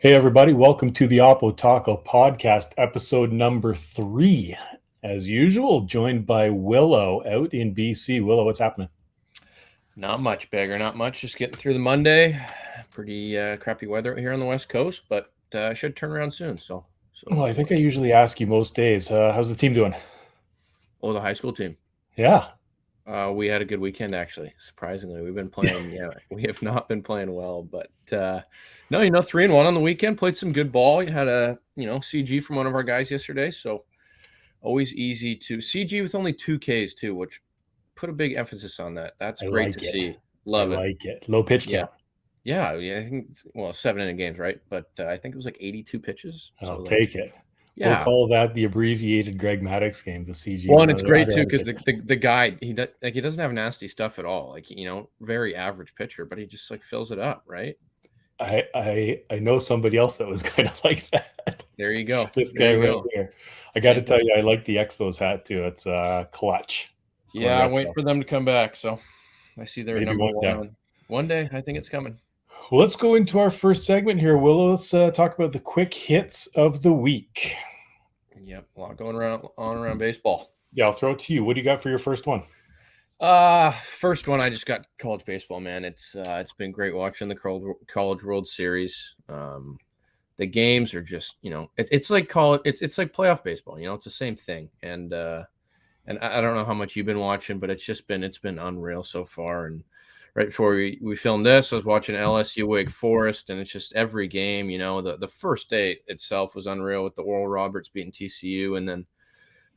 Hey, everybody. Welcome to the oppotaco podcast, episode number 3. As usual, joined by Willow out in BC. Willow, what's happening? Not much, Beggar. Not much. Just getting through the Monday. Pretty crappy weather out here on the West Coast, but should turn around soon. Well, I think I usually ask you most days. How's the team doing? The high school team. Yeah. We had a good weekend, actually. Surprisingly, we've been playing. We have not been playing well, but no, 3-1 on the weekend. Played some good ball. You had a CG from one of our guys yesterday, so always easy to CG with only 2 Ks too, which put a big emphasis on that. That's great to see. Love it. I like it. Low pitch count. Yeah, I think 7-inning games, right? But I think it was like 82 pitches. I'll take it. Yeah, we'll call that the abbreviated Greg Maddox game, the CG. Well, and it's great too because the guy he doesn't have nasty stuff at all. Very average pitcher, but he just fills it up, right? I know somebody else that was kind of like that. There you go. This guy right here. I got to tell you, I like the Expos hat too. It's clutch. Yeah, I wait for them to come back. So I see they're number one. One day, I think it's coming. Well, let's go into our first segment here, Willow. Let's talk about the quick hits of the week. Yep, a lot going around baseball. Yeah, I'll throw it to you. What do you got for your first one? First one, I just got college baseball, man. It's been great watching the College World Series. The games are just, it's like it's like playoff baseball. It's the same thing. And I don't know how much you've been watching, but it's been unreal so far. And right before we filmed this, I was watching LSU Wake Forest, and it's just every game. The first day itself was unreal with the Oral Roberts beating TCU, and then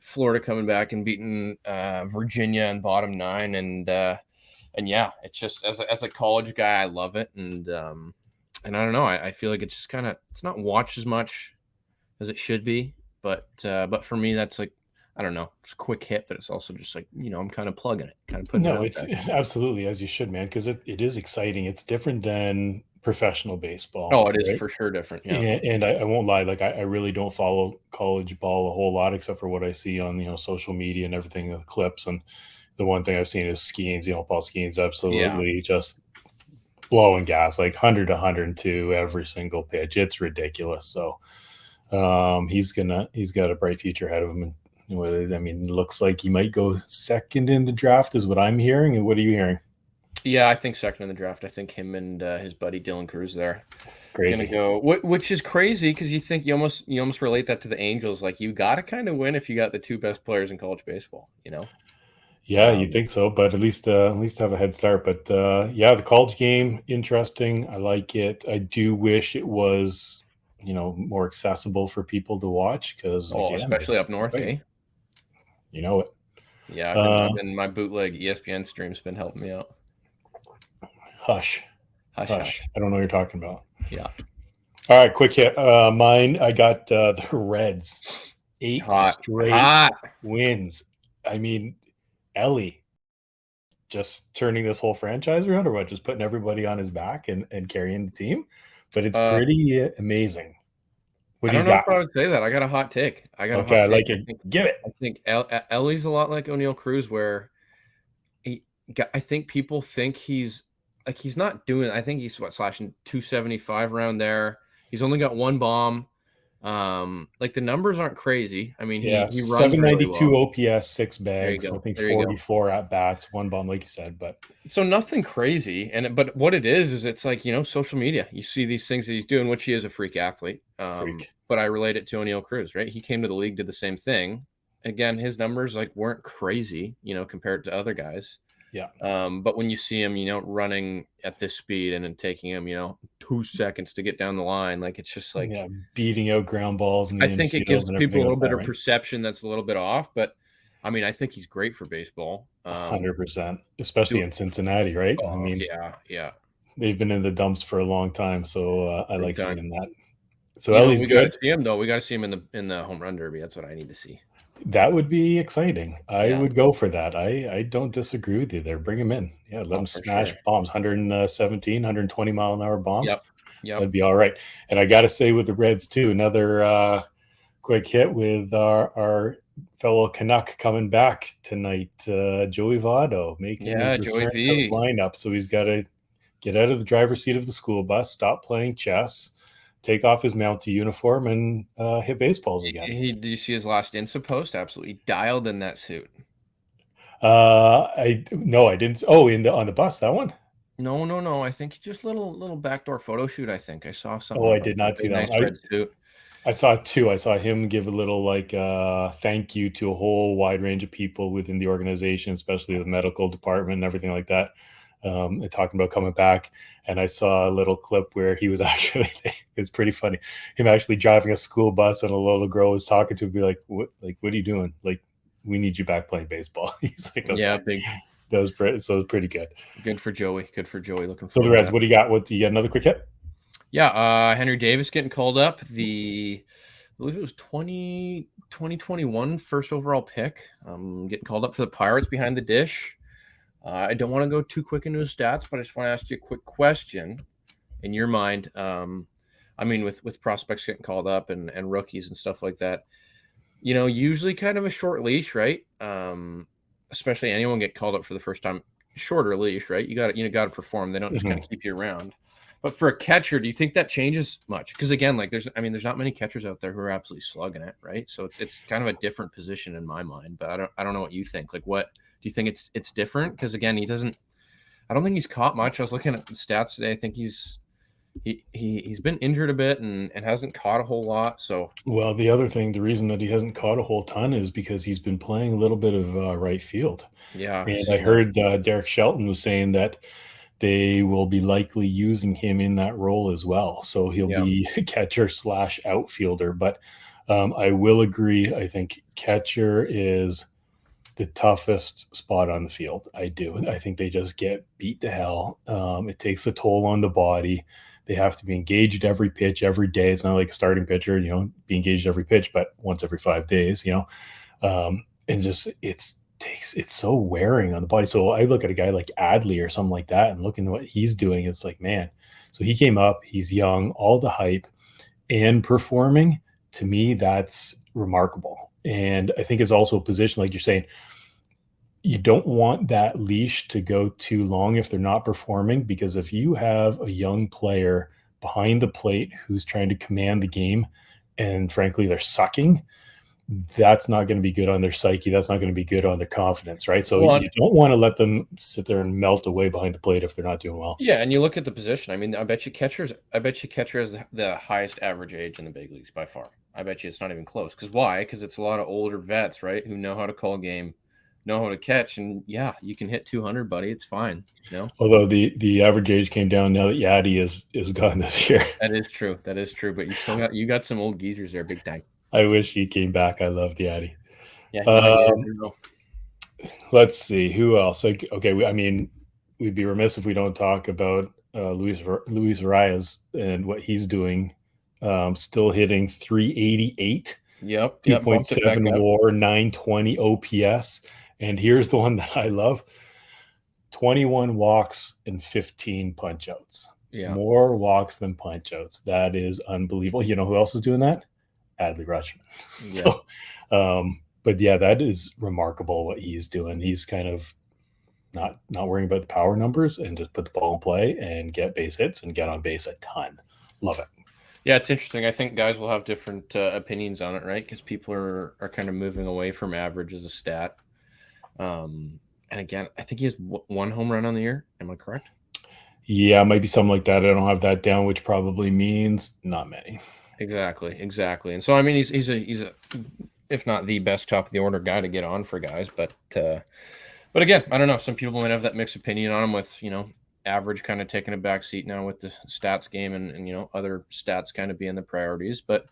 Florida coming back and beating Virginia in bottom 9, and yeah, it's just as a college guy, I love it, and I don't know, I feel like it's just it's not watched as much as it should be, but for me, that's I don't know, it's a quick hit, but it's also just I'm kind of plugging it, kind of putting it out it's there. Absolutely, as you should, man, because it is exciting. It's different than professional baseball. Oh, it is for sure different. Yeah, and I won't lie, I really don't follow college ball a whole lot, except for what I see on social media and everything, the clips. And the one thing I've seen is Skeens. Paul Skeens absolutely just blowing gas, 100 to 102 every single pitch. It's ridiculous. So he's got a bright future ahead of him. And looks like he might go second in the draft is what I'm hearing. And what are you hearing? Yeah, I think second in the draft. I think him and his buddy Dylan Cruz there crazy. Gonna go, which is crazy because you think you almost relate that to the Angels. You got to kind of win if you got the 2 best players in college baseball. Yeah, you think so, but at least have a head start. But yeah, the college game, interesting. I like it. I do wish it was more accessible for people to watch because especially up north, eh? You know it. Yeah, I've been my bootleg ESPN stream's been helping me out. Hush. I don't know what you're talking about. Yeah. All right, quick hit. Mine, I got the Reds. 8 straight wins. Ellie just turning this whole franchise around, or what? Just putting everybody on his back and carrying the team. But it's pretty amazing. I don't know if I would say that. I got a hot take. I like it. Give it. I think Ellie's a lot like O'Neill Cruz, where I think people think he's not doing. I think he's slashing 275 around there. He's only got 1 bomb. The numbers aren't crazy. He runs 792 really well. OPS, 6 bags. I think 44 at bats, 1 bomb, like you said. But so nothing crazy. But what it is it's social media. You see these things that he's doing, which he is a freak athlete. But I relate it to O'Neill Cruz, right? He came to the league, did the same thing. Again, his numbers weren't crazy, compared to other guys. Yeah. But when you see him, running at this speed and then taking him, 2 seconds to get down the line, it's just beating out ground balls. I think it gives people a little bit of perception that's a little bit off, but I think he's great for baseball. 100%, especially in Cincinnati, right? Yeah. They've been in the dumps for a long time, so I like seeing that. So Ellie's good. We got to see him though. We got to see him in the home run derby. That's what I need to see. That would be exciting. I would go for that. I don't disagree with you there. Bring him in. Yeah, let him smash bombs. 117, 120 mile an hour bombs. Yep. That'd be all right. And I got to say with the Reds too, another quick hit with our fellow Canuck coming back tonight. Joey Votto making his return to the lineup. So he's got to get out of the driver's seat of the school bus, stop playing chess, take off his Mountie uniform and hit baseballs again. Did you see his last Insta post? Absolutely dialed in that suit. I didn't. Oh, on the bus, that one. No. I think just little backdoor photo shoot. I think I saw something. Oh, I did not see that nice one. red suit. I saw it too. I saw him give a little thank you to a whole wide range of people within the organization, especially the medical department and everything like that. And talking about coming back. And I saw a little clip where he was actually, it's pretty funny, him actually driving a school bus, and a little girl was talking to him, be like, what are you doing? Like, we need you back playing baseball. He's like, okay. Yeah, big. That was pretty, so it was pretty good. Good for Joey. Looking so the Reds, what do you got? What do you got? Another quick hit? Yeah, Henry Davis getting called up. I believe it was 2021 first overall pick. Getting called up for the Pirates behind the dish. I don't want to go too quick into his stats, but I just want to ask you a quick question. In your mind, with prospects getting called up and rookies and stuff like that, usually kind of a short leash, right? Especially anyone get called up for the first time, shorter leash, right? You got to perform. They don't just kind of keep you around. But for a catcher, do you think that changes much? Because again, there's not many catchers out there who are absolutely slugging it, right? So it's kind of a different position in my mind. But I don't know what you think. Like, what do you think it's different? Because again, I don't think he's caught much. I was looking at the stats today. I think he's been injured a bit and hasn't caught a whole lot. So well, the reason that he hasn't caught a whole ton is because he's been playing a little bit of right field. Yeah, and I heard Derek Shelton was saying that they will be likely using him in that role as well. So he'll be catcher / outfielder. But I will agree. I think catcher is the toughest spot on the field. I do. I think they just get beat to hell. It takes a toll on the body. They have to be engaged every pitch, every day. It's not like a starting pitcher, be engaged every pitch, but once every 5 days, and just it's so wearing on the body. So I look at a guy like Adley or something like that and looking at what he's doing. It's like, man, so he came up, he's young, all the hype and performing. To me, that's remarkable. And I think it's also a position, like you're saying, you don't want that leash to go too long if they're not performing, because if you have a young player behind the plate who's trying to command the game and frankly, they're sucking, that's not going to be good on their psyche. That's not going to be good on their confidence, right? So you don't want to let them sit there and melt away behind the plate if they're not doing well. Yeah, and you look at the position. I mean, I bet you catcher has the highest average age in the big leagues by far. I bet you it's not even close. Because why? Because it's a lot of older vets, right, who know how to call game, know how to catch, and yeah, you can hit 200, buddy. It's fine, Although the average age came down now that Yadi is gone this year. That is true. But you got some old geezers there, big time. I wish he came back. I love Yadi. Yeah. Let's see who else. Okay, we'd be remiss if we don't talk about Luis Arias and what he's doing. Still hitting 388. Yep. 2.7 WAR, 920 OPS, and here's the one that I love: 21 walks and 15 punch outs. Yeah, more walks than punch outs. That is unbelievable. You know who else is doing that? Adley Rutschman. Yeah. So, but yeah, that is remarkable what he's doing. He's kind of not worrying about the power numbers and just put the ball in play and get base hits and get on base a ton. Love it. Yeah, it's interesting. I think guys will have different opinions on it, right? Because people are kind of moving away from average as a stat. And again, I think he has one home run on the year. Am I correct? Yeah, it might be something like that. I don't have that down, which probably means not many. Exactly. And so, I mean, he's a if not the best top of the order guy to get on for guys, but again, I don't know. Some people might have that mixed opinion on him with, average kind of taking a back seat now with the stats game and other stats kind of being the priorities. But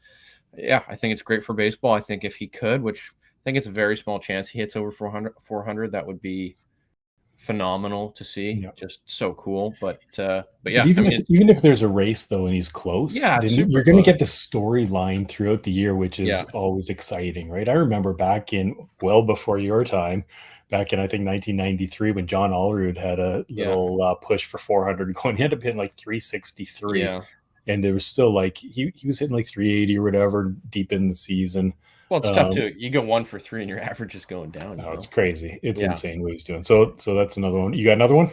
yeah, I think it's great for baseball. I think if he could, which I think it's a very small chance he hits over 400, that would be phenomenal to see. Yeah. Just so cool. But yeah, even if there's a race though and he's close, yeah, you're going to get the storyline throughout the year, which is always exciting, right? I remember back in well before your time, back in I think 1993 when John Allrood had a little push for 400 going, he ended up hitting like 363. Yeah. And there was still like he was hitting like 380 or whatever deep in the season. Well, it's tough too. You go 1 for 3 and your average is going down. No, it's crazy. It's insane what he's doing. So that's another one. You got another one?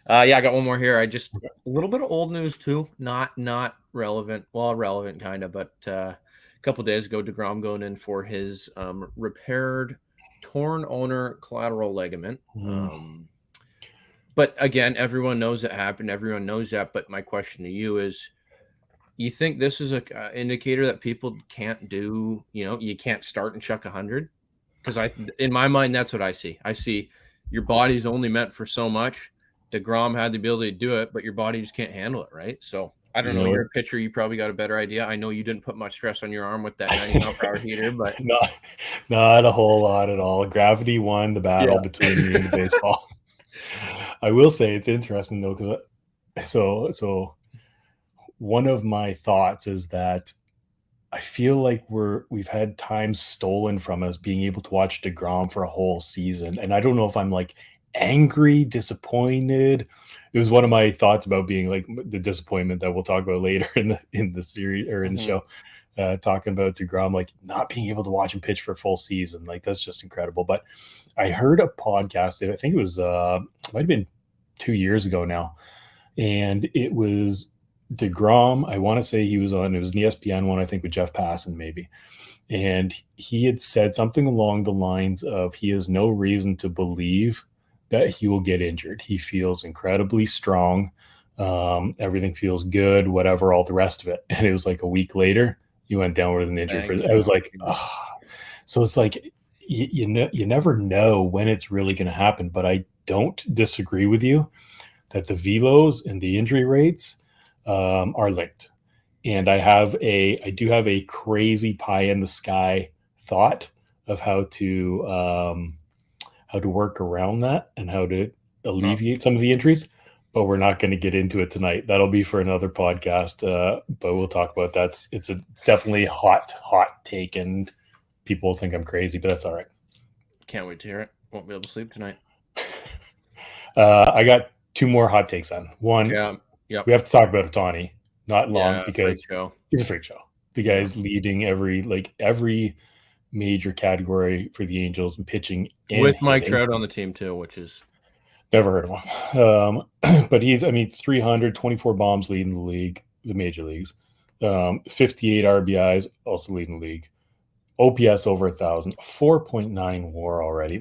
Yeah, I got one more here. I just a little bit of old news too. Not relevant. Well, relevant kind of, but a couple days ago, DeGrom going in for his repaired torn ulnar collateral ligament. But again, everyone knows it happened. Everyone knows that. But my question to you is, you think this is a indicator that people can't do? You can't start and chuck 100? Because in my mind, that's what I see. I see your body's only meant for so much. DeGrom had the ability to do it, but your body just can't handle it, right? So I don't know. You're a pitcher. You probably got a better idea. I know you didn't put much stress on your arm with that 90-mile-per-hour heater, but not a whole lot at all. Gravity won the battle between me and the baseball. I will say it's interesting though, because so one of my thoughts is that I feel like we've had time stolen from us being able to watch DeGrom for a whole season. And I don't know if I'm like angry, disappointed. It was one of my thoughts about being like the disappointment that we'll talk about later in the series or in the show, talking about DeGrom, like not being able to watch him pitch for a full season. Like that's just incredible. But I heard a podcast, I think it was might have been 2 years ago now. And it was DeGrom. I want to say it was an ESPN one, I think with Jeff Passan maybe. And he had said something along the lines of he has no reason to believe that he will get injured. He feels incredibly strong. Everything feels good, whatever, all the rest of it. And it was like a week later, he went down with an injury. I was like, oh. So it's like, you never know when it's really going to happen. But I don't disagree with you that the velos and the injury rates are linked. And I do have a crazy pie in the sky thought of how to work around that and how to alleviate some of the injuries, but we're not going to get into it tonight. That'll be for another podcast. But we'll talk about that. It's definitely hot take, and people think I'm crazy, but that's all right. Can't wait to hear it. Won't be able to sleep tonight. I got 2 more hot takes on. One, we have to talk about Ohtani. Not long because he's a freak show. The guy's leading every major category for the Angels and pitching with Mike Trout on the team too, which is never heard of him. But he's 324 bombs leading the league, the major leagues. 58 RBIs, also leading the league. OPS over 1,000, 4.9 WAR already.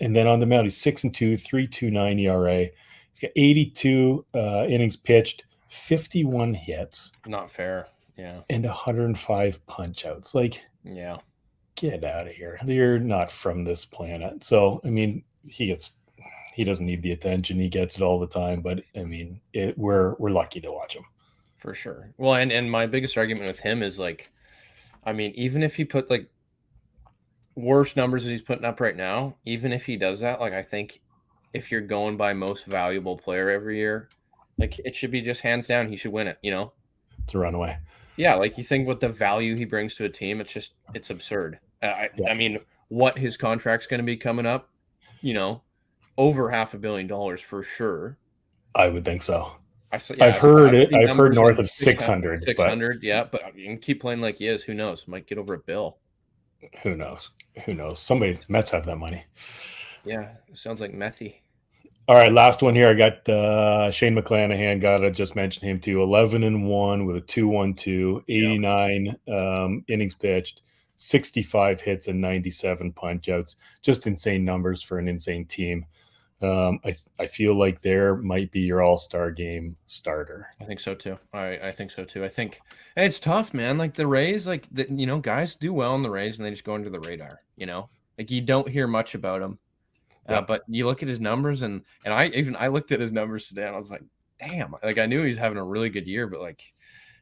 And then on the mound, he's 6-2, 3.29 ERA. He's got 82 innings pitched, 51 hits. Not fair. Yeah. And 105 punch outs. Get out of here. You're not from this planet. So, he doesn't need the attention. He gets it all the time. But, we're lucky to watch him. For sure. Well, and my biggest argument with him is even if he put worse numbers that he's putting up right now, even if he does that, I think if you're going by most valuable player every year, it should be just hands down. He should win it, It's a runaway. Yeah. You think what the value he brings to a team, it's absurd. What his contract's going to be coming up, over $500 million for sure. I would think so. I've heard north of 600. 600, but you can keep playing like he is. Who knows? Might get over a bill. Who knows? Mets have that money. Yeah, sounds like methy. All right, last one here. I got Shane McClanahan. Gotta just mention him too. 11-1 with a 2.12, 89 innings pitched, 65 hits and 97 punch outs. Just insane numbers for an insane team. I feel like there might be your all-star game starter. I think so too. I think so too. I think it's tough, man. The Rays, guys do well in the Rays and they just go under the radar. You don't hear much about them. But you look at his numbers and I looked at his numbers today and I was like, damn. I knew he was having a really good year, but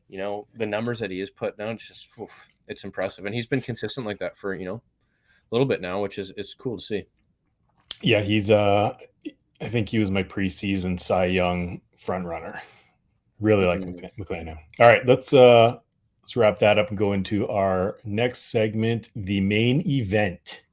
the numbers that he is putting out, it's impressive. And he's been consistent like that for a little bit now, which is cool to see. Yeah, he's I think he was my preseason Cy Young front runner. Really like McClanahan. All right, let's wrap that up and go into our next segment, the main event.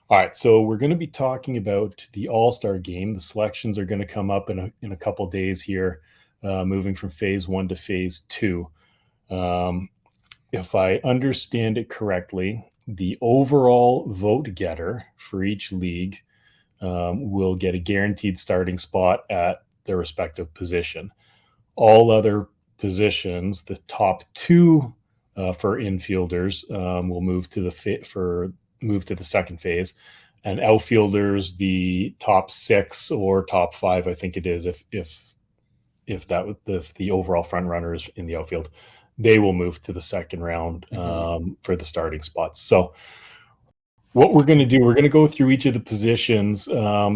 All right, so we're going to be talking about the All-Star game. The selections are going to come up in a couple of days here, moving from phase 1 to phase 2. If I understand it correctly, the overall vote getter for each league will get a guaranteed starting spot at their respective position. All other positions, the top two for infielders will move to the second phase, and outfielders, the top six or top five, I think it is, if the overall front runners in the outfield, they will move to the second round for the starting spots. So what we're going to do, we're going to go through each of the positions,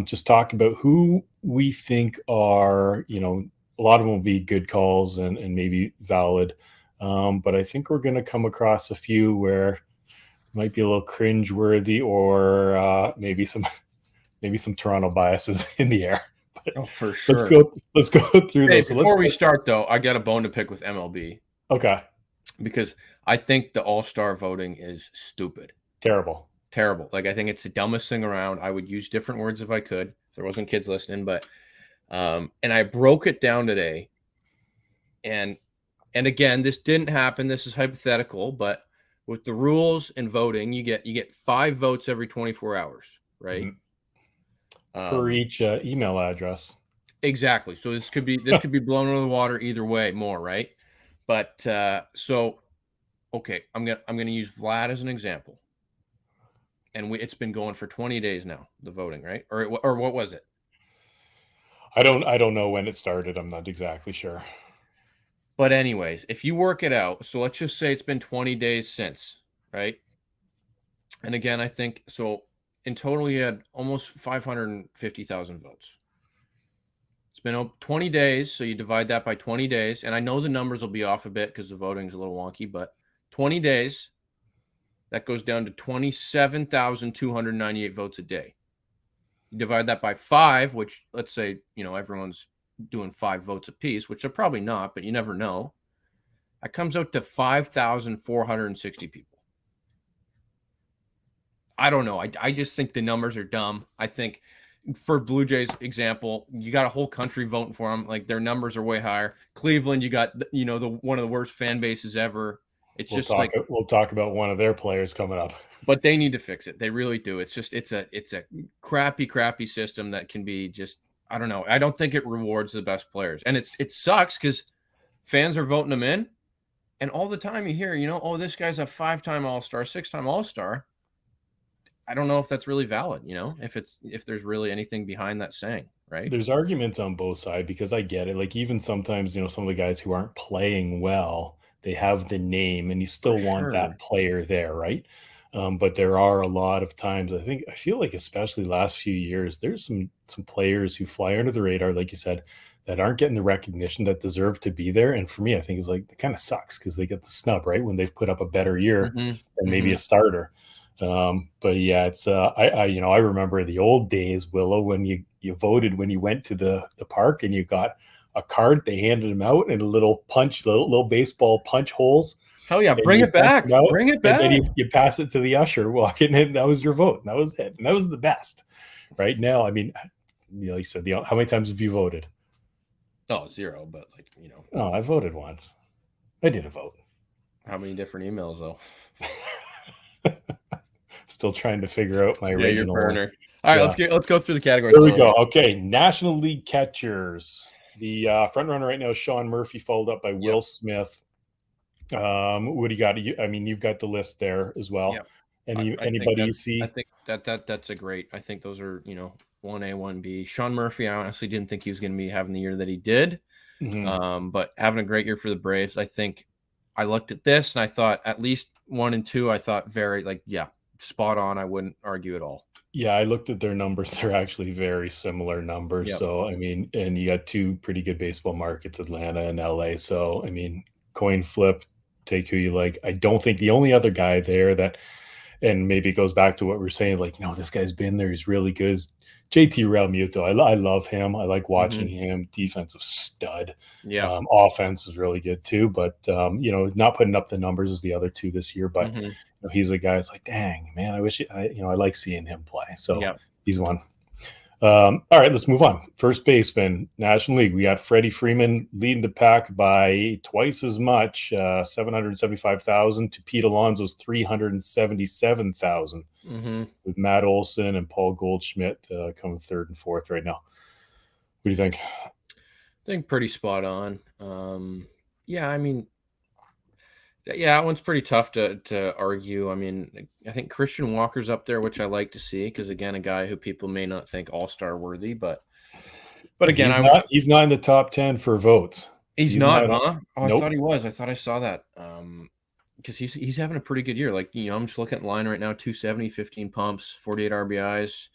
just talk about who we think are, a lot of them will be good calls and maybe valid. But I think we're going to come across a few where it might be a little cringeworthy, or maybe some Toronto biases in the air. But for sure. Let's go through those. Before we start, though, I got a bone to pick with MLB. Okay. Because I think the All-Star voting is stupid. Terrible. Like, I think it's the dumbest thing around. I would use different words if I could, if there wasn't kids listening. But and I broke it down today. And again, this didn't happen. This is hypothetical, but with the rules and voting, you get 5 votes every 24 hours, right? For each email address. Exactly. So this could be blown out of the water either way, more, right? But okay, I'm gonna use Vlad as an example. And it's been going for 20 days now, the voting, right? Or what was it? I don't know when it started. I'm not exactly sure. But anyways, if you work it out, so let's just say it's been 20 days since, right? And again, I think so. In total, he had almost 550,000 votes. It's been 20 days, so you divide that by 20 days. And I know the numbers will be off a bit because the voting's a little wonky, but 20 days, that goes down to 27,298 votes a day. You divide that by 5, which let's say, everyone's doing 5 votes apiece, which they're probably not, but you never know. That comes out to 5,460 people. I don't know. I just think the numbers are dumb. I think for Blue Jays example, you got a whole country voting for them. Like, their numbers are way higher. Cleveland, you got, the one of the worst fan bases ever. We'll talk about one of their players coming up. But they need to fix it. They really do. It's a crappy system that can be just, I don't know. I don't think it rewards the best players. And it sucks because fans are voting them in. And all the time you hear, oh, this guy's a 5-time All-Star, 6-time All-Star. I don't know if that's really valid, if there's really anything behind that saying, right? There's arguments on both sides, because I get it. Like, even sometimes, some of the guys who aren't playing well, they have the name and you still want that player there, right? But there are a lot of times, I feel like especially last few years, there's some players who fly under the radar, like you said, that aren't getting the recognition that deserve to be there. And for me, I think it's like, it kind of sucks because they get the snub, right, when they've put up a better year than maybe a starter. But yeah, it's I remember the old days, Willow, when you voted, when you went to the park and you got a card, they handed them out in a little baseball punch holes. Hell yeah, bring it back. Bring it back. And then you pass it to the usher walking in. That was your vote. And that was it. And that was the best. Right now, I mean, you said, how many times have you voted? Oh, 0, but Oh, I voted once. I didn't vote. How many different emails, though? Still trying to figure out my original one. All right, let's go through the categories. There we go. Okay, National League catchers. The front runner right now is Sean Murphy, followed up by Will Smith. What do you got? You've got the list there as well. Yep. Anybody you see? I think that's a great. I think those are 1A, 1B. Sean Murphy, I honestly didn't think he was going to be having the year that he did, but having a great year for the Braves. I think I looked at this and I thought at least 1 and 2. I thought very spot on. I wouldn't argue at all. Yeah, I looked at their numbers. They're actually very similar numbers. Yep. So, and you got 2 pretty good baseball markets, Atlanta and LA. So, coin flip, take who you like. I don't think the only other guy there that, and maybe it goes back to what we were saying, this guy's been there, he's really good, is JT Realmuto. I love him. I like watching him. Defensive stud. Yeah. Offense is really good too, but not putting up the numbers as the other 2 this year. But he's a guy that's like, dang man, I wish I like seeing him play. So he's one. All right, let's move on. First baseman, National League. We got Freddie Freeman leading the pack by twice as much, 775,000 to Pete Alonso's 377,000, with Matt Olson and Paul Goldschmidt coming third and fourth right now. What do you think? I think pretty spot on. Yeah, I mean, yeah, that one's pretty tough to argue. I mean, I think Christian Walker's up there, which I like to see because again, a guy who people may not think all-star worthy, but again, he's not in the top 10 for votes. He's not, huh? Oh, nope. I thought he was. I thought I saw that. Because he's having a pretty good year. Like, I'm just looking at line right now, 270, 15 pumps, 48 RBIs,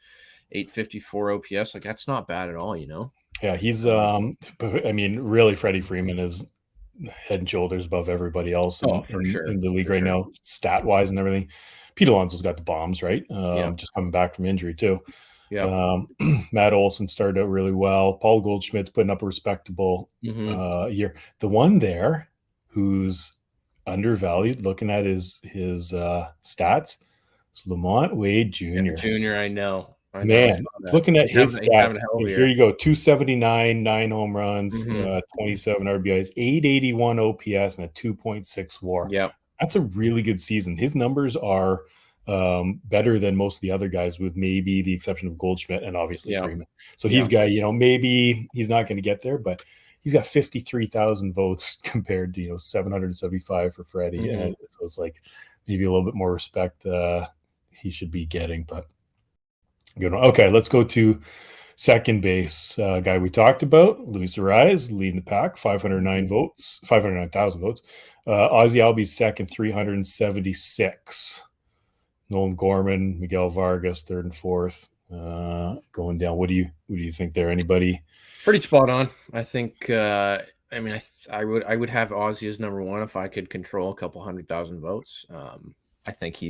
854 OPS. Like, that's not bad at all, Yeah, he's I mean, really Freddie Freeman is head and shoulders above everybody else in the league right now, stat wise and everything. Pete Alonso's got the bombs, right? Just coming back from injury too. Yeah. Matt Olson started out really well. Paul Goldschmidt's putting up a respectable year. The one there who's undervalued, looking at his stats, is Lamont Wade Jr. Yeah, Jr. I know. Man, looking at his stats, here you go: 279, 9 home runs, 27 RBIs, 881 OPS, and a 2.6 WAR. Yeah, that's a really good season. His numbers are better than most of the other guys, with maybe the exception of Goldschmidt and obviously Freeman. So he's got, maybe he's not going to get there, but he's got 53,000 votes compared to 775 for Freddie, and so it's like maybe a little bit more respect he should be getting, but. Good one. Okay, let's go to second base guy we talked about, Luis Arraez, leading the pack, 509 votes, 509,000 votes. Ozzie Albies second, 376. Nolan Gorman, Miguel Vargas, third and fourth. Going down. What do you think there? Anybody? Pretty spot on. I think. I mean, I would have Ozzie as number one if I could control a couple 100,000 votes. I think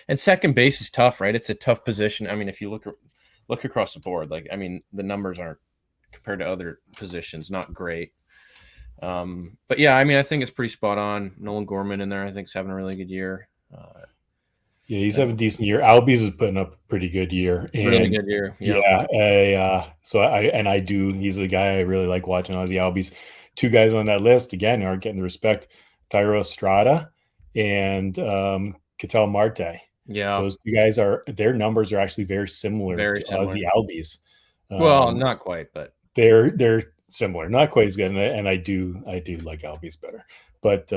and second base is tough, right? It's a tough position. I mean, if you look across the board, like, I mean, the numbers aren't compared to other positions, not great. But yeah, I mean, I think it's pretty spot on. Nolan Gorman in there, I think, is having a really good year. Yeah, he's having a decent year. Albies is putting up a pretty good year. Really good year. So I do. He's a guy I really like watching. Ozzie Albies. Two guys on that list again aren't getting the respect. Thairo Estrada and Ketel Marte. Yeah, those two guys their numbers are actually very similar to Ozzie Albies. Well, not quite, but they're similar, not quite as good. And I do like Albies better, but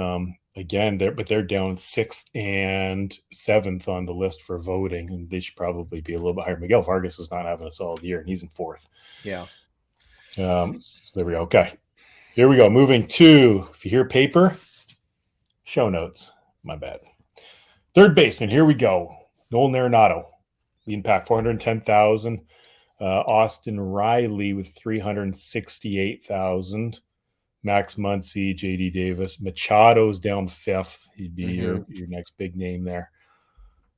again, they're down 6th and 7th on the list for voting, and they should probably be a little bit higher. Miguel Vargas is not having a solid year, and he's in 4th. Yeah. So there we go. Okay, here we go. Moving to, if you hear paper, show notes. My bad. Third baseman, here we go. Nolan Arenado, leading pack, 410,000. Austin Riley with 368,000. Max Muncy, JD Davis. Machado's down 5th. He'd be your next big name there.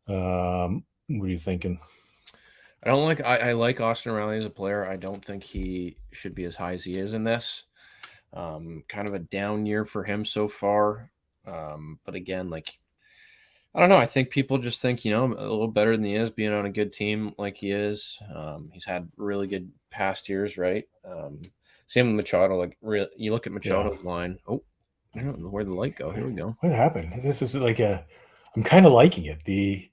What are you thinking? I like Austin Riley as a player. I don't think he should be as high as he is in this. Kind of a down year for him so far. But again, like, I don't know. I think people just think, a little better than he is being on a good team like he is. He's had really good past years, right? Same with Machado. Like, you look at Machado's line. Oh, I don't know where the light go. Here we go. What happened? This is like I'm kind of liking it. The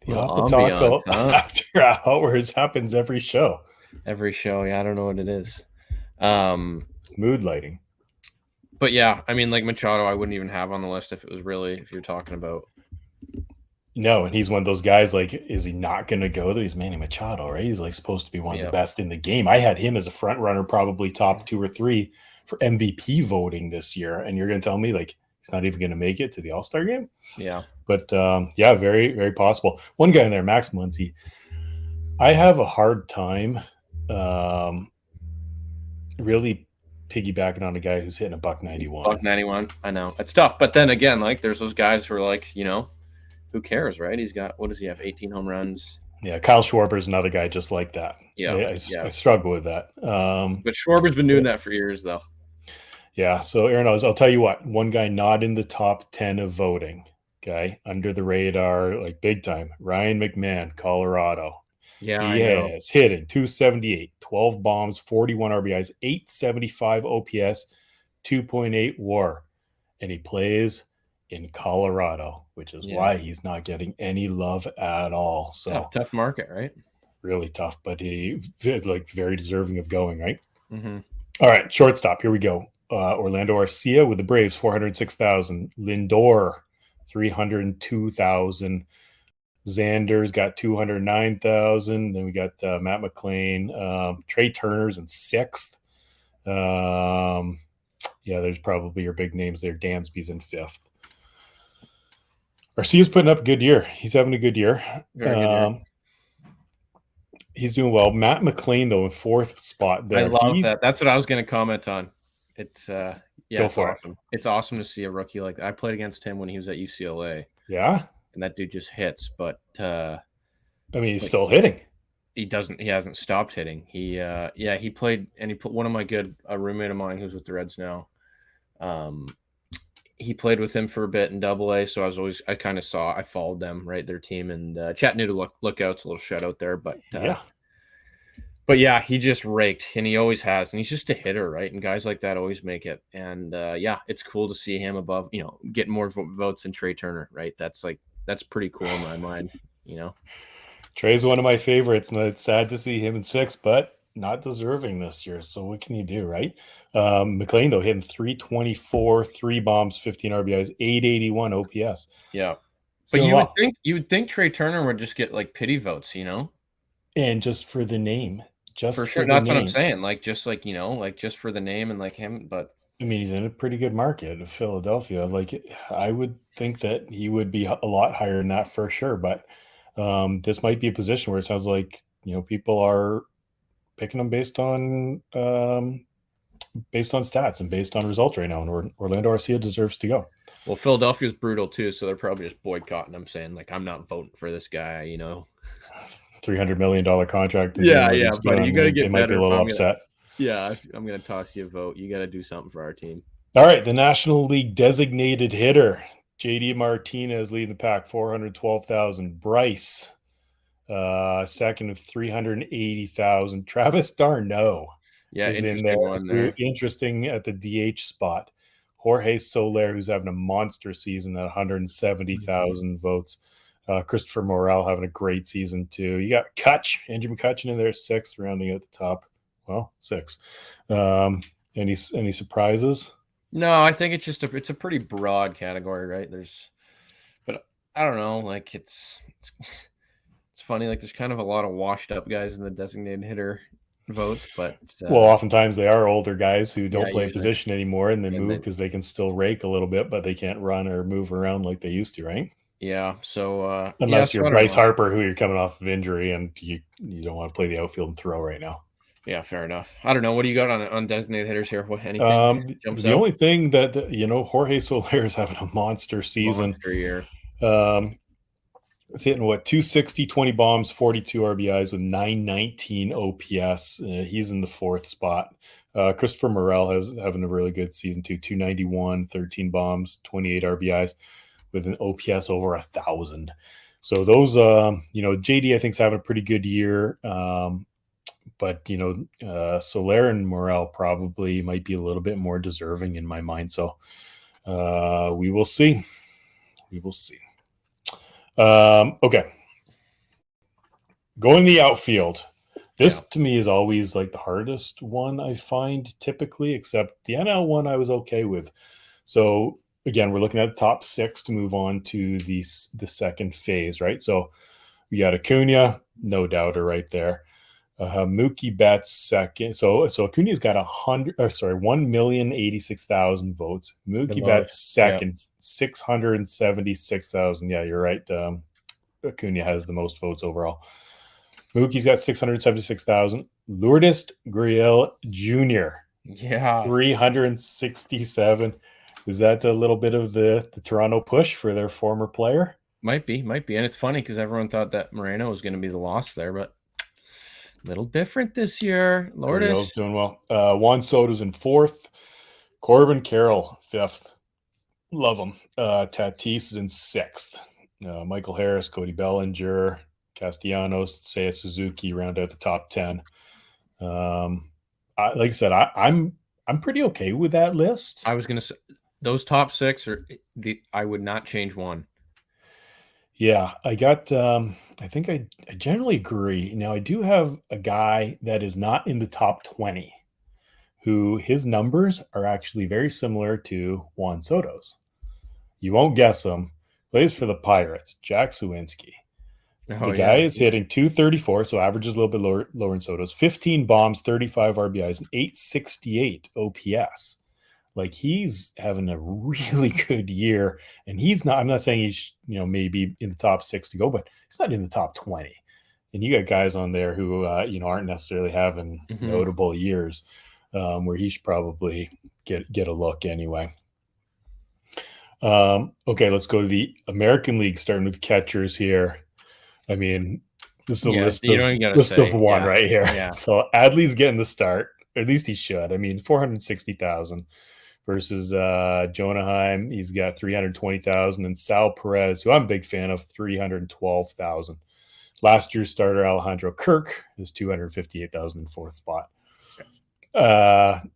oppotaco after hours happens every show. Every show. Yeah, I don't know what it is. Mood lighting. But yeah, I mean, like Machado, I wouldn't even have on the list if you're talking about. No, and he's one of those guys, like, is he not going to go there? He's Manny Machado, right? He's like supposed to be one of the best in the game. I had him as a front runner, probably top 2 or 3 for MVP voting this year. And you're going to tell me, like, he's not even going to make it to the All-Star game? Yeah. But, yeah, very, very possible. One guy in there, Max Muncy. I have a hard time really piggybacking on a guy who's hitting a $191. $191. I know. It's tough. But then again, like, there's those guys who are like, who cares, right? He's got, what does he have? 18 home runs. Yeah, Kyle Schwarber is another guy just like that. Yeah, I struggle with that. But Schwarber's been doing that for years, though. Yeah, so Aaron, I'll tell you what, one guy not in the top 10 of voting, okay, under the radar, like big time, Ryan McMahon, Colorado. Yeah, I He know. has hitting 278, 12 bombs, 41 RBIs, 875 OPS, 2.8 WAR, and he plays in Colorado, which is Yeah. why he's not getting any love at all. So Tough market, right? really tough, but he like very deserving of going, right? Mm-hmm. All right, shortstop. Here we go. Orlando Arcia with the Braves, 406,000. Lindor, 302,000. Xander's got 209,000. Then we got Matt McLean. Trey Turner's in sixth. Yeah, there's probably your big names there. Dansby's in fifth. Arcia's putting up a good year. He's having a good year. Very good year. He's doing well. Matt McLean, though, in fourth spot I there. love that. That's what I was going to comment on. It's yeah, Go it's for it. awesome. It's awesome to see a rookie like that. I played against him when he was at UCLA. Yeah, and that dude just hits. But I mean, he's like, still hitting. He hasn't stopped hitting. He played, and he put one of my good a roommate of mine who's with the Reds now. He played with him for a bit in Double-A, so I followed them, right, their team, and Chattanooga Lookouts, a little shout out there, but Yeah. But yeah, he just raked, and he always has, and he's just a hitter, right? And guys like that always make it. And yeah, it's cool to see him above, getting more votes than Trey Turner, right? That's pretty cool in my mind, Trey's one of my favorites, and it's sad to see him in sixth, but not deserving this year. So what can you do, right? McLean, though, hitting 324, 3 bombs, 15 RBIs, 881 OPS. Yeah. But you would think Trey Turner would just get like pity votes, And just for the name. For sure. That's what I'm saying. Just for the name and like him. But I mean, he's in a pretty good market of Philadelphia. Like, I would think that he would be a lot higher than that for sure. But this might be a position where it sounds like, people are picking him based on stats and based on results right now. And Orlando Arcia deserves to go. Well, Philadelphia's brutal too, so they're probably just boycotting him, saying like, "I'm not voting for this guy," $300 million contract. Yeah, buddy, you got to get they might be a little upset. I'm gonna toss you a vote. You got to do something for our team. All right, the National League designated hitter, JD Martinez leading the pack, 412,000. Bryce, second of 380,000. Travis d'Arnaud, is in there. One there. Interesting at the DH spot. Jorge Soler, who's having a monster season at 170,000 votes. Christopher Morel having a great season too. You got Andrew McCutchen in there, sixth, rounding out the top. Well, six. Any surprises? No, I think it's a pretty broad category, right? But I don't know. Like it's funny. Like there's kind of a lot of washed up guys in the designated hitter votes, but well, oftentimes they are older guys who don't play a usually. position anymore, and they move because they can still rake a little bit, but they can't run or move around like they used to, right? Yeah. So unless you're Bryce Harper, who you're coming off of injury, and you don't want to play the outfield and throw right now. Yeah, fair enough. I don't know. What do you got on designated hitters here? What anything? The only thing that Jorge Soler is having a monster season. Monster year. It's hitting 260, 20 bombs, 42 RBIs with 919 OPS. He's in the fourth spot. Christopher Morel is having a really good season too. 291, 13 bombs, 28 RBIs with an OPS over 1,000. So those, JD I think is having a pretty good year. But Soler and Morel probably might be a little bit more deserving in my mind. So we will see. Okay. Going the outfield. This to me is always like the hardest one I find typically, except the NL one I was okay with. So again, we're looking at the top six to move on to the second phase, right? So we got Acuna, no doubter right there. Mookie Betts second. So Acuna's got 1,086,000 votes. Mookie Betts second, 676,000. Yeah, you're right. Acuna has the most votes overall. Mookie's got 676,000. Lourdes Gurriel Jr. Yeah, 367. Is that a little bit of the Toronto push for their former player? Might be. And it's funny because everyone thought that Moreno was going to be the loss there, but a little different this year. Lourdes doing well. Juan Soto's in fourth. Corbin Carroll, fifth. Love him. Tatis is in sixth. Michael Harris, Cody Bellinger, Castellanos, Seiya Suzuki round out the top 10. Like I said, I'm pretty okay with that list. I was going to say those top 6 are I would not change one. Yeah, I think I generally agree. Now, I do have a guy that is not in the top 20 who his numbers are actually very similar to Juan Soto's. You won't guess him. Plays for the Pirates, Jack Suwinski. Oh, The guy yeah. is hitting 234, so averages a little bit lower than Soto's. 15 bombs, 35 RBIs, and 868 OPS. Like, he's having a really good year, and I'm not saying he's, maybe in the top 6 to go, but he's not in the top 20. And you got guys on there who, aren't necessarily having notable years, where he should probably get a look anyway. Okay, let's go to the American League, starting with catchers here. I mean, this is a list of one right here. Yeah. So Adley's getting the start, or at least he should. I mean, 460,000 versus Jonah Heim. He's got 320,000, and Sal Perez, who I'm a big fan of, 312,000. Last year's starter Alejandro Kirk is 258,000 in fourth spot.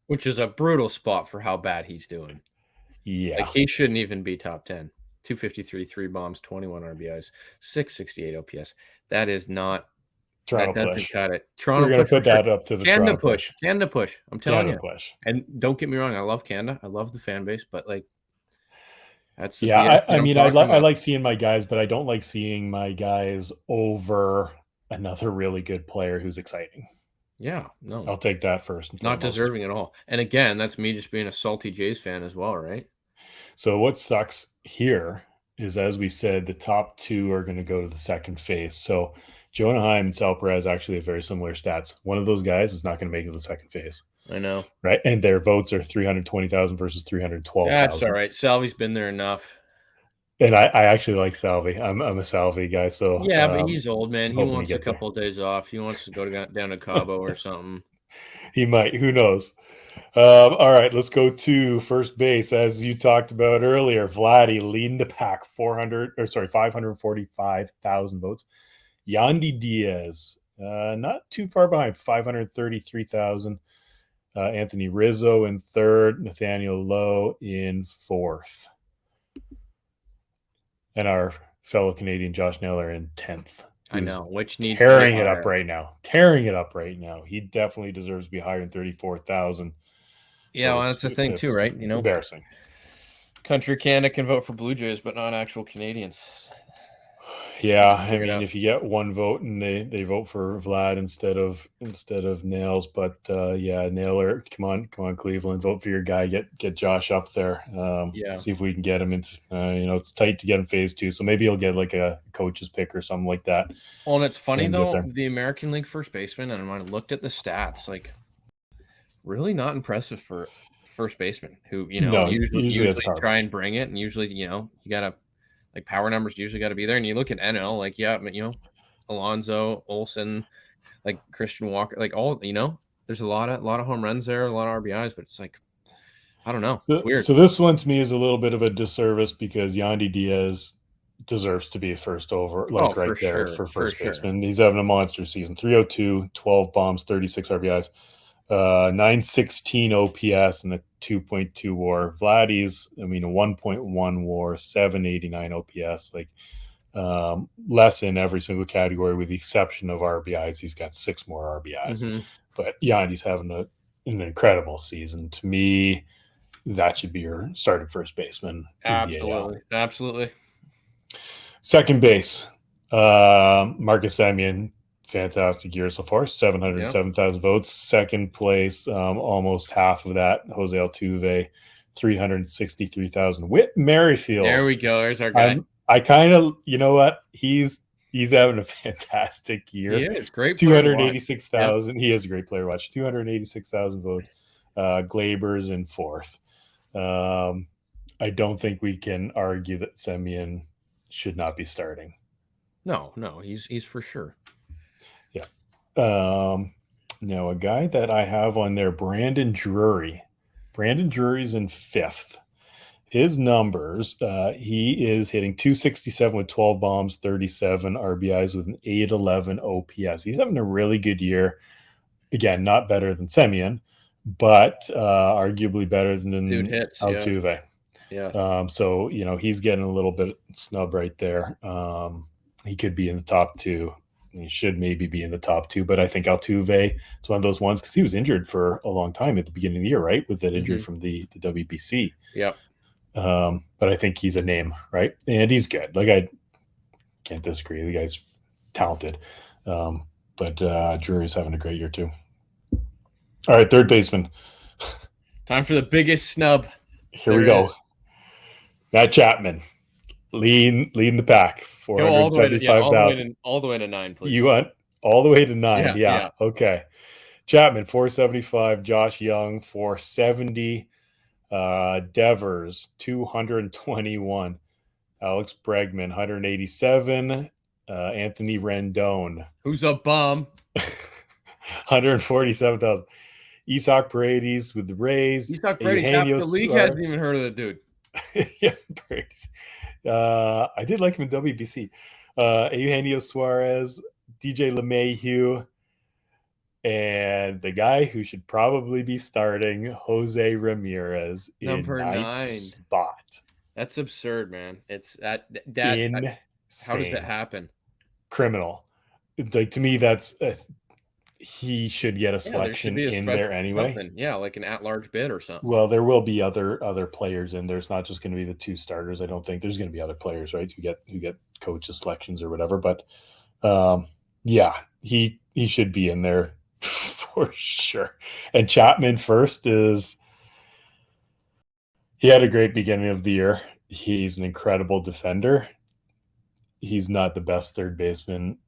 Which is a brutal spot for how bad he's doing. Yeah. Like, he shouldn't even be top 10. 253, 3 bombs, 21 RBIs, 668 OPS. That is not Toronto that push. Cut it. Toronto We're going to put that up to the Canada Toronto push. Canada push. I'm telling Canada you. Push. And don't get me wrong, I love Canada. I love the fan base, but like, that's the I mean, I like seeing my guys, but I don't like seeing my guys over another really good player who's exciting. Yeah, no. I'll take that first. Not deserving at all. And again, that's me just being a salty Jays fan as well, right? So what sucks here is, as we said, the top 2 are going to go to the second phase. So Jonah Heim and Sal Perez actually have very similar stats. One of those guys is not going to make it to the second phase. I know. Right? And their votes are 320,000 versus 312,000. That's all right. Salvi's been there enough. And I actually like Salvi. I'm a Salvi guy. So yeah, but he's old, man. He wants a couple of days off. He wants to go down to Cabo or something. He might. Who knows? All right, let's go to first base. As you talked about earlier, Vladdy leading the pack, 545,000 votes. Yandy Diaz, not too far behind, 533,000. Anthony Rizzo in third, Nathaniel Lowe in fourth. And our fellow Canadian Josh Naylor in 10th. I know, which needs tearing it up right now. He definitely deserves to be higher than 34,000. Yeah, well, that's the thing too, right? Embarrassing. Country Canada can vote for Blue Jays, but not actual Canadians. Yeah, I mean, if you get one vote and they vote for Vlad instead of Nails, but yeah, Naylor, come on, Cleveland, vote for your guy, get Josh up there. See if we can get him into. It's tight to get him phase 2, so maybe he'll get like a coach's pick or something like that. Well, and it's funny though, the American League first baseman, and when I looked at the stats, like, really not impressive for first baseman who usually try and bring it, and usually you gotta. Like, power numbers usually got to be there. And you look at NL, like, yeah, Alonso, Olsen, like Christian Walker, like all, there's a lot of home runs there, a lot of RBIs, but it's like, I don't know. It's weird. So this one to me is a little bit of a disservice because Yandy Diaz deserves to be first over, for first baseman. He's having a monster season. 302, 12 bombs, 36 RBIs. 916 OPS and a 2.2 WAR. Vladdy's, a 1.1 WAR, 789 OPS. Like, less in every single category with the exception of RBIs. He's got 6 more RBIs. But Yandy's having an incredible season. To me, that should be your starting first baseman. Absolutely. Second base, Marcus Semien. Fantastic year so far, 707,000 votes. Second place, almost half of that, Jose Altuve, 363,000. Whit Merrifield. There we go. There's our guy. I kind of, you know what? He's having a fantastic year. He is great. 286,000. He is a great player. Watch 286,000 votes. Glaber's in fourth. I don't think we can argue that Semien should not be starting. No, he's for sure. Yeah. Now a guy that I have on there, Brandon Drury. Brandon Drury's in fifth. his numbers, he is hitting 267 with 12 bombs, 37 RBIs with an 811 OPS. He's having a really good year. Again, not better than Semyon, but arguably better than Dude hits, Altuve. yeah. So, he's getting a little bit snub right there. He could be in the top two. He should maybe be in the top two, but I think Altuve is one of those ones because he was injured for a long time at the beginning of the year, right? With that injury from the WBC. Yep. But I think he's a name, right? And he's good. Like, I can't disagree. The guy's talented. But Drury's having a great year too. All right, third baseman. Time for the biggest snub. Here we go. Matt Chapman, leading the pack. 475,000. All the way to 9, please. You want all the way to 9? Yeah. Okay. Chapman 475. Josh Young 470. Devers 221. Alex Bregman 187. Anthony Rendon, who's a bum, 147,000. Isaac Paredes with the Rays. Isaac Paredes, half the league hasn't even heard of the dude. Yeah, Paredes. I did like him in WBC. Eugenio Suarez, DJ LeMahieu, and the guy who should probably be starting, Jose Ramirez, number in 9th spot. That's absurd, man. It's that. Insane. How does that happen? Criminal. Like, to me, that's he should get a selection in there anyway. Something. Yeah, like an at-large bid or something. Well, there will be other players in there. It's not just going to be the two starters. I don't think there's going to be other players, right? Who get coaches selections or whatever. But yeah, he should be in there for sure. And Chapman first is he had a great beginning of the year. He's an incredible defender. He's not the best third baseman,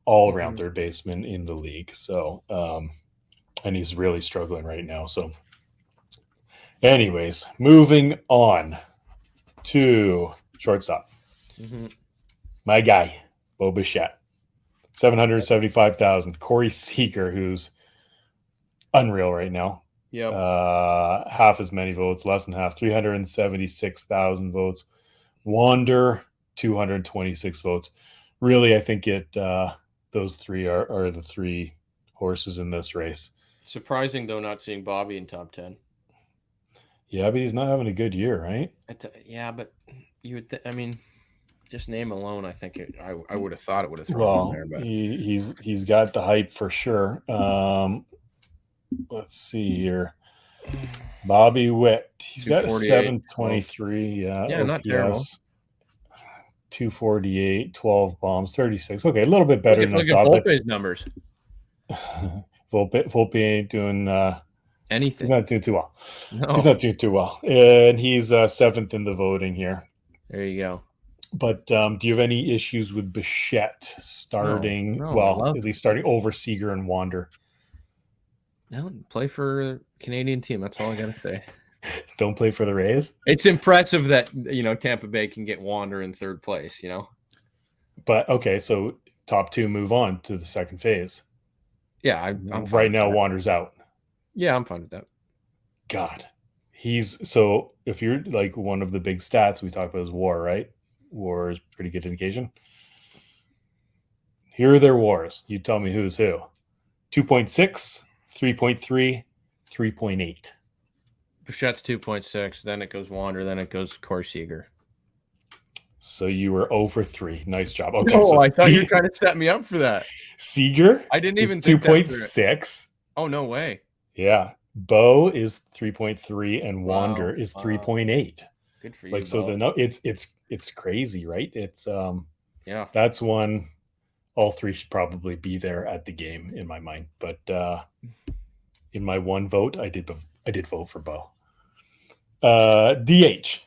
all around third baseman in the league. So, and he's really struggling right now. So, anyways, moving on to shortstop. My guy, Bo Bichette, 775,000. Corey Seager, who's unreal right now. Yep. Half as many votes, less than half, 376,000 votes. Wander, 226 votes. Really, I think those three are the three horses in this race. Surprising, though, not seeing Bobby in top 10. Yeah, but he's not having a good year, right? Yeah, but you would. I mean, just name alone, I think I would have thought it would have thrown in there. But he's got the hype for sure. Let's see here. Bobby Witt, he's got a 723. Yeah, OPS, not terrible. 248, 12 bombs, 36. Okay, a little bit better than I thought. Look at Volpe's numbers. Volpe ain't doing anything. He's not doing too well. No. He's not doing too well. And he's 7th in the voting here. There you go. But do you have any issues with Bichette starting? No, at least starting over Seager and Wander. No, play for a Canadian team. That's all I got to say. Don't play for the Rays. It's impressive that Tampa Bay can get Wander in third place. But okay, so top two move on to the second phase. Yeah, I'm right now. Wander's out. Yeah, I'm fine with that. God, so if you're like one of the big stats we talked about is WAR, right? WAR is pretty good indication. Here are their WARs. You tell me who's who. 2.6, 3.3, 3.8. Bichette's 2.6. Then it goes Wander. Then it goes Corey Seager. So you were 0 for 3. Nice job. Okay. Oh, so I thought you were trying to set me up for that. Seager? I didn't even think 2.6. Oh, no way. Yeah. Bo is 3.3 and Wander is 3.8. Good for you. Like, so it's crazy, right? It's yeah. That's one all three should probably be there at the game in my mind. But in my one vote, I did vote for Bo. DH.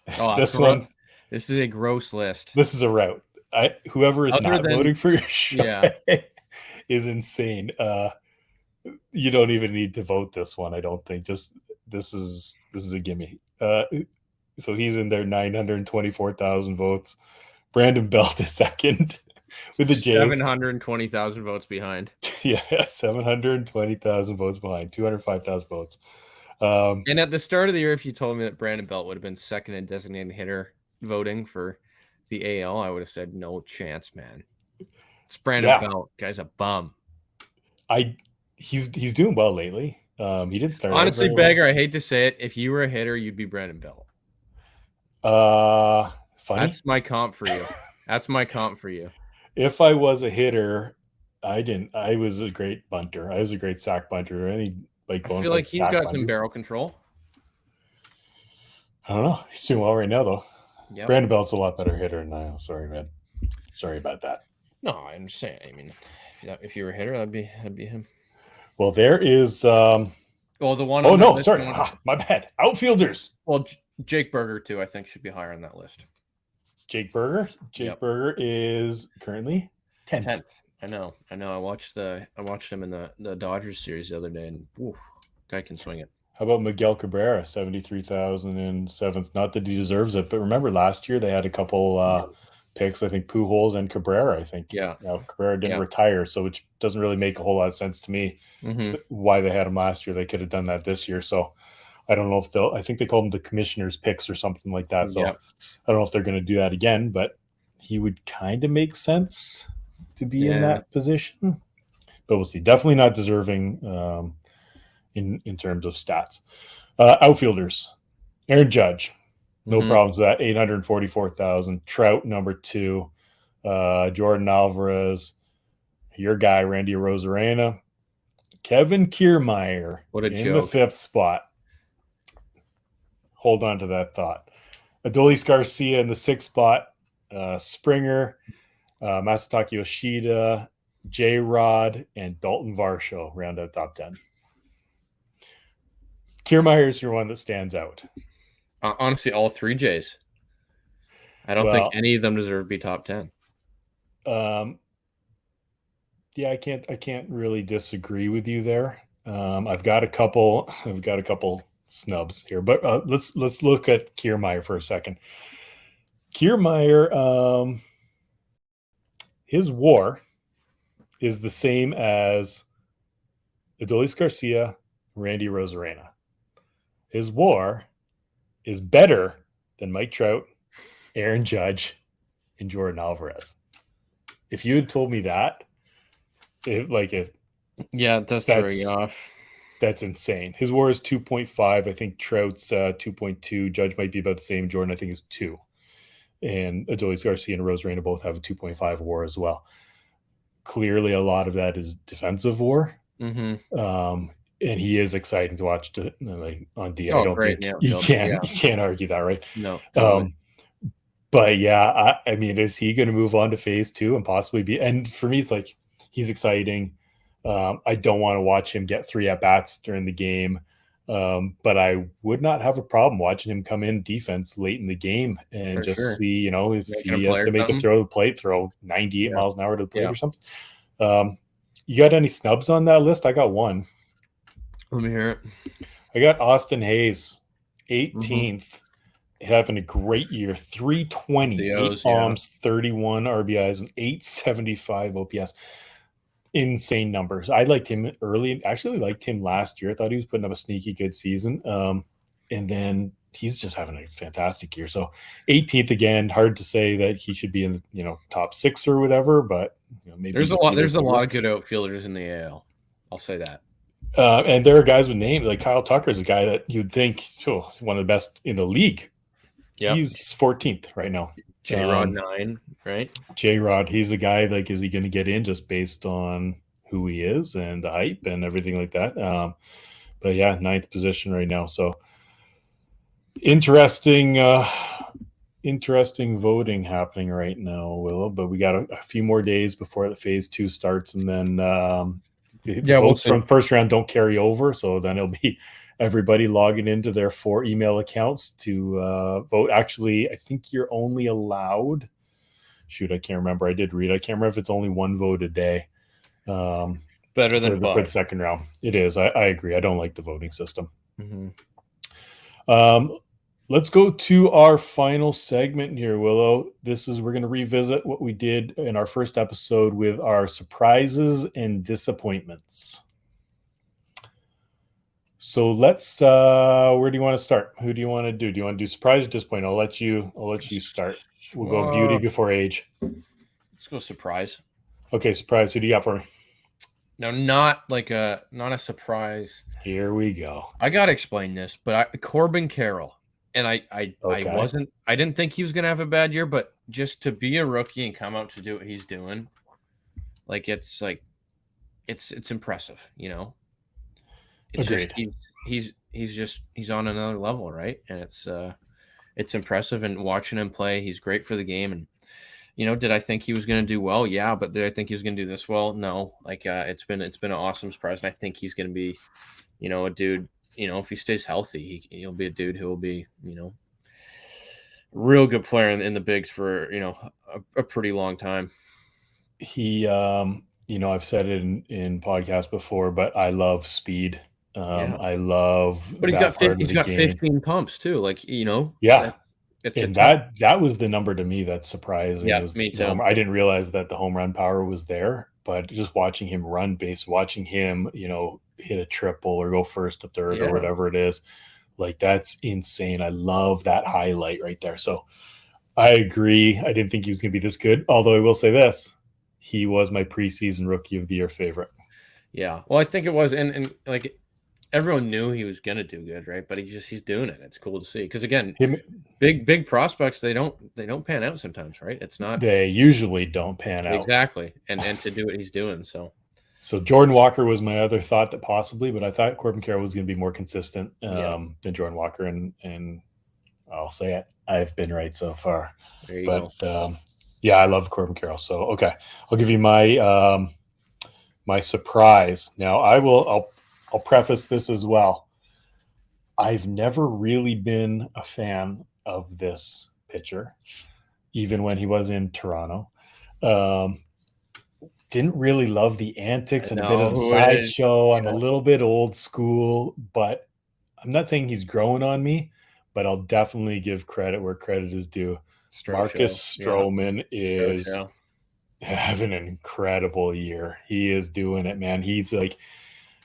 This is a gross list. This is a route. Whoever is not voting for your show is insane. You don't even need to vote this one, I don't think. Just this is a gimme. So he's in there, 924,000 votes. Brandon Belt is second with the Jays. 720,000 votes behind. Yeah, 720,000 votes behind. 205,000 votes. And at the start of the year, if you told me that Brandon Belt would have been second in designated hitter voting for the AL, I would have said no chance, man. It's Brandon Yeah, Belt. Guy's a bum. he's doing well lately. He didn't start out Honestly, very well. Beggar, I hate to say it. If you were a hitter, you'd be Brandon Belt. Funny. That's my comp for you. That's my comp for you. If I was a hitter, I didn't. I was a great bunter. I was a great sack bunter. Any like I bona feel fide like he's sack got some bunters. barrel control. I don't know. He's doing well right now though. Yep. Brandon Belt's a lot better hitter than I am. Sorry, man. Sorry about that. No, I understand. I mean, if you were a hitter, that'd be him. Well, there is. Well, the one. Oh no, sorry. My bad. Outfielders. Well, Jake Berger too. I think should be higher on that list. Jake Berger. Jake Berger is currently 10th. I know. I watched him in the Dodgers series the other day, and guy can swing it. How about Miguel Cabrera, 73,007th? Not that he deserves it, but remember last year they had a couple picks. I think Pujols and Cabrera. I think. Yeah. Now, Cabrera didn't retire, so which doesn't really make a whole lot of sense to me. Mm-hmm. Why they had him last year? They could have done that this year. So I don't know if they'll. I think they called them the commissioner's picks or something like that. So I don't know if they're going to do that again, but he would kind of make sense to be in that position. But we'll see. Definitely not deserving in terms of stats. Outfielders, Aaron Judge, no problems with that. 844,000. Trout number 2. Jordan Alvarez, your guy Randy Arozarena, Kevin Kiermaier in the 5th spot. Hold on to that thought. Adolis Garcia in the 6th spot. Springer, Masataka Yoshida, J-Rod, and Dalton Varsho round out top 10. Kiermaier is your one that stands out. Honestly, all 3 J's. I don't think any of them deserve to be top 10. Yeah, I can't really disagree with you there. I've got a couple snubs here, but let's look at Kiermaier for a second. Kiermaier, his WAR is the same as Adolis Garcia, Randy Arozarena. His WAR is better than Mike Trout, Aaron Judge, and Jordan Alvarez. If you had told me that, it does throw you off. That's insane. His WAR is 2.5. I think Trout's 2.2. Judge might be about the same. Jordan, I think, is 2. And Adolis Garcia and Arozarena both have a 2.5 WAR as well. Clearly, a lot of that is defensive WAR. Mm-hmm. And he is exciting to watch on D. Oh, I don't think you can't argue that, right? No. Totally. But yeah, I mean, is he going to move on to phase 2 and possibly be? And for me, it's like he's exciting. I don't want to watch him get 3 at-bats during the game. But I would not have a problem watching him come in defense late in the game and see, if he has to make a throw to the plate, throw 98 miles an hour to the plate or something. You got any snubs on that list? I got one. Let me hear it. I got Austin Hayes, 18th, having a great year. 320, 8 bombs, 31 RBIs, and 875 OPS. Insane numbers. I liked him early. Actually liked him last year. I thought he was putting up a sneaky good season. And then he's just having a fantastic year. So 18th again, hard to say that he should be in top 6 or whatever, but maybe there's a lot of good outfielders in the AL. I'll say that. And there are guys with names like Kyle Tucker is a guy that you'd think one of the best in the league. Yep. He's 14th right now. J-Rod 9, right? J-Rod, he's a guy, is he going to get in just based on who he is and the hype and everything like that? But yeah, 9th position right now. So interesting voting happening right now, Willow. But we got a few more days before the phase 2 starts, and then the votes from the first round don't carry over. So then it'll be everybody logging into their 4 email accounts to vote. Actually, I think you're only allowed. Shoot, I can't remember. I did read. I can't remember if it's only 1 vote a day. Better than for the second round. It is. I agree. I don't like the voting system. Mm-hmm. Let's go to our final segment here, Willow. We're going to revisit what we did in our first episode with our surprises and disappointments. So let's where do you want to start? Who do you want to do? Do you want to do surprise at this point? I'll let you start. We'll go beauty before age. Let's go surprise. Okay, surprise. Who do you got for me? No, not a surprise. Here we go. I gotta explain this, but Corbin Carroll, and Okay. I didn't think he was gonna have a bad year, but just to be a rookie and come out to do what he's doing, it's impressive, you know. It's Agreed. just he's on another level, right? And it's impressive. And watching him play, he's great for the game. And did I think he was going to do well? Yeah, but did I think he was going to do this well? No. It's been an awesome surprise, and I think he's going to be, a dude. If he stays healthy, he'll be a dude who will be, real good player in the bigs for a pretty long time. He, I've said it in podcasts before, but I love speed. Yeah. I love But that part of he's the got game. 15 pumps too. Yeah. It's And that was the number to me that's surprising. Yeah, Was me the too. I didn't realize that the home run power was there, but just watching him run base, watching him, hit a triple or go first to third or whatever it is, like that's insane. I love that highlight right there. So I agree. I didn't think he was going to be this good. Although I will say this, he was my preseason rookie of the year favorite. Yeah. Well, I think it was, and like everyone knew he was gonna do good, right? But he's doing it. It's cool to see because again, Him, big prospects they don't pan out sometimes, right? It's not they usually don't pan out. exactly, and to do what he's doing. So Jordan Walker was my other thought that possibly, but I thought Corbin Carroll was going to be more consistent than Jordan Walker, and I'll say it, I've been right so far. There you go. Yeah, I love Corbin Carroll. So okay, I'll give you my my surprise. Now I'll preface this as well. I've never really been a fan of this pitcher, even when he was in Toronto. Didn't really love the antics and a bit of the sideshow. I'm a little bit old school, but I'm not saying he's growing on me, but I'll definitely give credit where credit is due. Marcus Stroman is having an incredible year. He is doing it, man.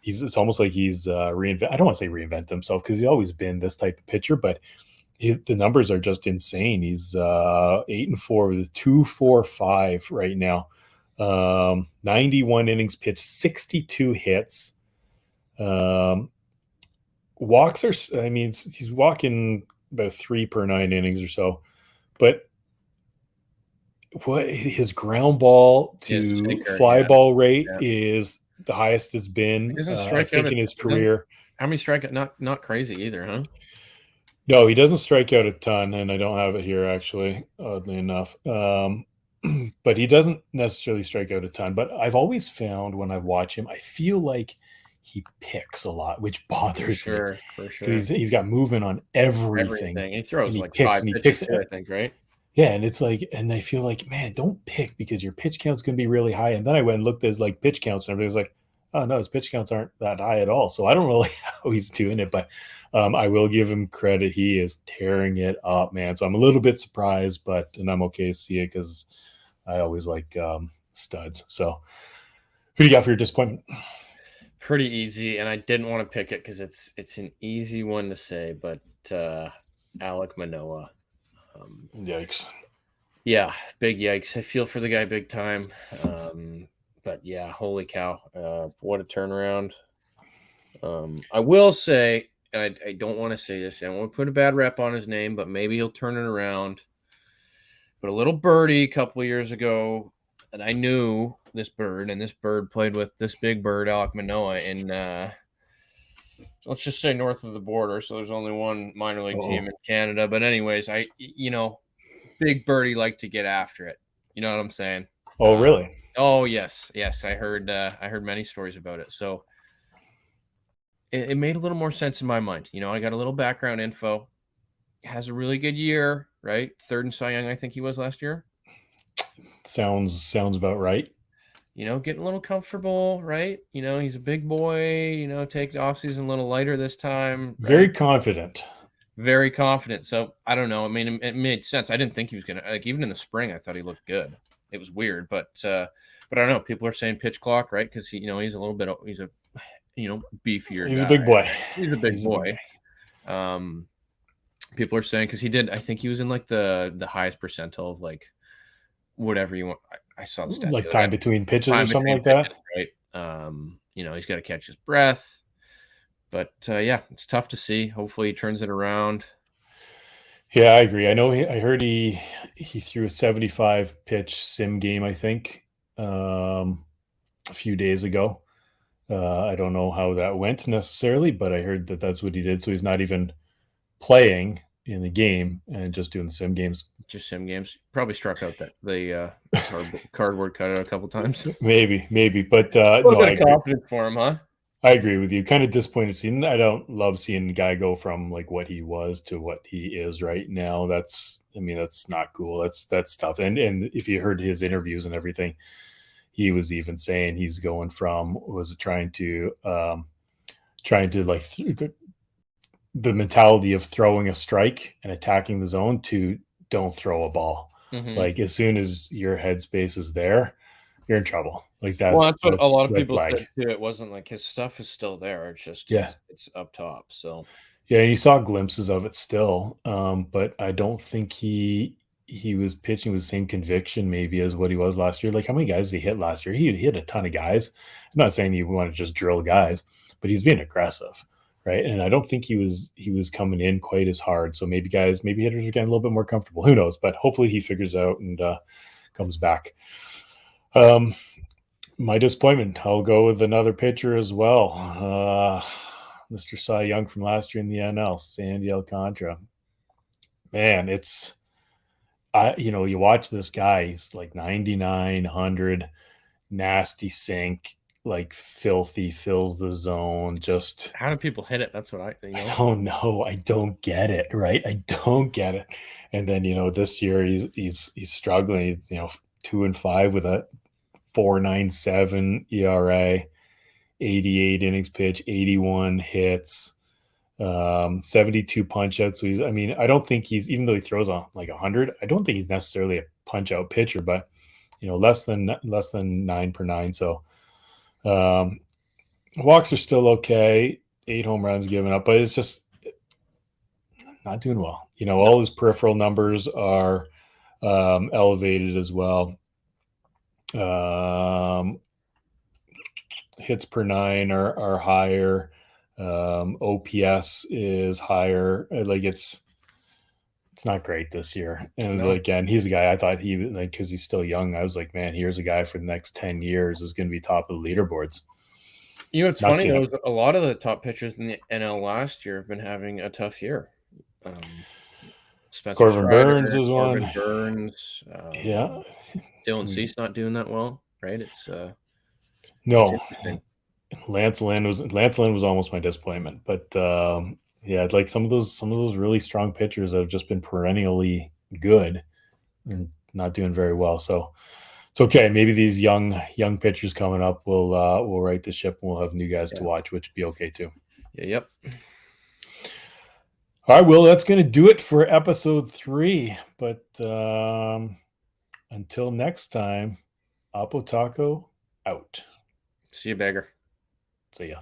It's almost like he's I don't want to say reinvent himself because he's always been this type of pitcher, but the numbers are just insane. He's 8-4 with 2.45 right now. 91 innings pitched, 62 hits. Walks are, he's walking about 3 per 9 innings or so, but what his ground ball to fly ball rate is the highest it's been, I think, in his career. How many strikeout? Not crazy either, huh? No, he doesn't strike out a ton, and I don't have it here actually, oddly enough. But he doesn't necessarily strike out a ton. But I've always found when I watch him, I feel like he picks a lot, which bothers me. For sure. Because he's got movement on everything. He throws like 5 pitches too, I think, right? Yeah, and it's like, and I feel like, man, don't pick because your pitch count's going to be really high. And then I went and looked at his like pitch counts, and everything's like, oh no, his pitch counts aren't that high at all. So I don't know really how he's doing it, but I will give him credit. He is tearing it up, man. So I'm a little bit surprised, and I'm okay to see it because I always like studs. So who do you got for your disappointment? Pretty easy, and I didn't want to pick it because it's an easy one to say, but Alek Manoah. Yikes. Yeah, big yikes. I feel for the guy big time. But yeah, holy cow. What a turnaround. I will say, and I don't want to say this, I don't want to put a bad rep on his name, but maybe he'll turn it around. But a little birdie a couple of years ago, and I knew this bird, and this bird played with this big bird, Alek Manoah, in let's just say north of the border. So there's only one minor league team in Canada. But anyways, big birdie like to get after it. You know what I'm saying? Oh, really? Oh, yes. I heard many stories about it. So it made a little more sense in my mind. I got a little background info. Has a really good year, right? Third in Cy Young, I think he was last year. Sounds about right. Getting a little comfortable, right? He's a big boy, take the offseason a little lighter this time. Right? Very confident. Very confident. So I don't know. I mean, it made sense. I didn't think he was going to, even in the spring, I thought he looked good. It was weird, but I don't know. People are saying pitch clock, right? Because he's a little bit, beefier He's guy. a big boy. Right? He's a big boy. People are saying because he did. I think he was in like the highest percentile of like whatever you want. I saw the stat. Like time between pitches or something like pitches, that. right? He's got to catch his breath. But yeah, it's tough to see. Hopefully, he turns it around. Yeah, I agree. I know. I heard he threw a 75 pitch sim game, I think, a few days ago. I don't know how that went necessarily, but I heard that that's what he did. So he's not even playing in the game and just doing the sim games. Just sim games. Probably struck out the cardboard cutout a couple times. Maybe, but A little bit of confidence for him, huh? I agree with you. Kind of disappointed seeing. I don't love seeing the guy go from like what he was to what he is right now. That's not cool. That's tough. And if you heard his interviews and everything, he was even saying he's going from trying to like the mentality of throwing a strike and attacking the zone to don't throw a ball. Mm-hmm. Like as soon as your headspace is there, you're in trouble. Like that's what a lot of people said too. It wasn't like his stuff is still there. It's just it's up top. So yeah, and you saw glimpses of it still, but I don't think he was pitching with the same conviction maybe as what he was last year. Like how many guys did he hit last year? He hit a ton of guys. I'm not saying you want to just drill guys, but he's being aggressive, right? And I don't think he was coming in quite as hard. So maybe hitters are getting a little bit more comfortable. Who knows? But hopefully he figures out and comes back. My disappointment, I'll go with another pitcher as well. Mr. Cy Young from last year in the NL, Sandy Alcantara. Man, you watch this guy, he's like 99, 100, nasty sink, like filthy, fills the zone. Just how do people hit it? That's what I don't know. I don't get it, right? I don't get it. And then, this year he's struggling, 2-5 with a 4.97 ERA, 88 innings pitched, 81 hits, 72 punch outs. So I don't think he's, even though he throws on like 100, I don't think he's necessarily a punch out pitcher, but less than 9 per 9. So walks are still okay. 8 home runs given up, but it's just not doing well. All his peripheral numbers are elevated as well. Hits per 9 are higher. OPS is higher. Like it's not great this year. And again, he's a guy I thought he like because he's still young. I was like, man, here's a guy for the next 10 years is going to be top of the leaderboards. It's funny though. A lot of the top pitchers in the NL last year have been having a tough year. Corbin Burns is one. Burns. Yeah. Dylan Cease not doing that well, right? It's no. Lance Lynn was almost my disappointment, but yeah, like some of those really strong pitchers have just been perennially good and not doing very well. So it's okay. Maybe these young pitchers coming up will right the ship and we'll have new guys to watch, which would be okay too. Yeah. Yep. All right, Will, that's going to do it for episode 3. But until next time, oppotaco out. See you, beggar. See ya.